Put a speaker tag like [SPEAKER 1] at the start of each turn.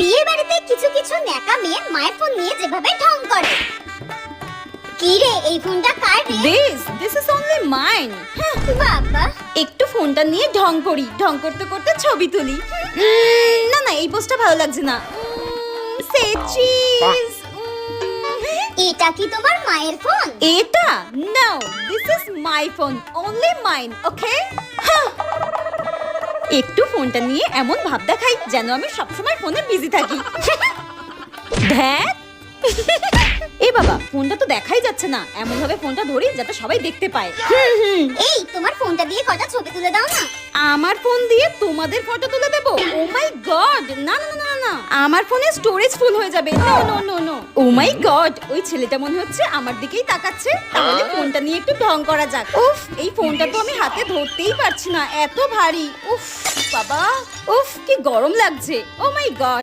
[SPEAKER 1] বিয়ে বাড়িতে কিছু কিছু ন্যাকা মেয়ে মায়ের ফোন নিয়ে যেভাবে ঢং করে। কি রে, এই ফোনটা কার রে?
[SPEAKER 2] This is only mine.
[SPEAKER 1] বাবা,
[SPEAKER 2] একটু ফোনটা নিয়ে ঢং করি, ঢং করতে করতে ছবি তুলি। না না, এই পোস্টটা ভালো লাগছে না। Say cheese.
[SPEAKER 1] এটা কি তোমার মায়ের ফোন?
[SPEAKER 2] এটা? No, this is my phone, only mine, okay? একটু ফোনটা নিয়ে এমন ভাব দেখাই যেন আমি সবসময় ফোনে বিজি থাকি। ধ্যাৎ। এ বাবা, ফোনটা তো দেখাই যাচ্ছে না, এমন ভাবে ফোনটা ধরি যাতে সবাই দেখতে পায়।
[SPEAKER 1] এই তোমার ফোনটা দিয়ে কটা ছবি তুলে দাও না।
[SPEAKER 2] আমার ফোন দিয়ে তোমাদের ফটো তুলে দেবো? ও মাই গড, না না না না, আমার ফোনে স্টোরেজ ফুল হয়ে যাবে। No no no no. Oh my God, ওই ছেলেটা মনে হচ্ছে আমার দিকেই তাকাচ্ছে। তাহলে ফোনটা নিয়ে একটু ঢং করা যাক। উফ, এই ফোনটা তো আমি হাতে ধরতেই পারছি না, এত ভারী। উফ বাবা, উফ কি গরম লাগছে। ও মাই গড।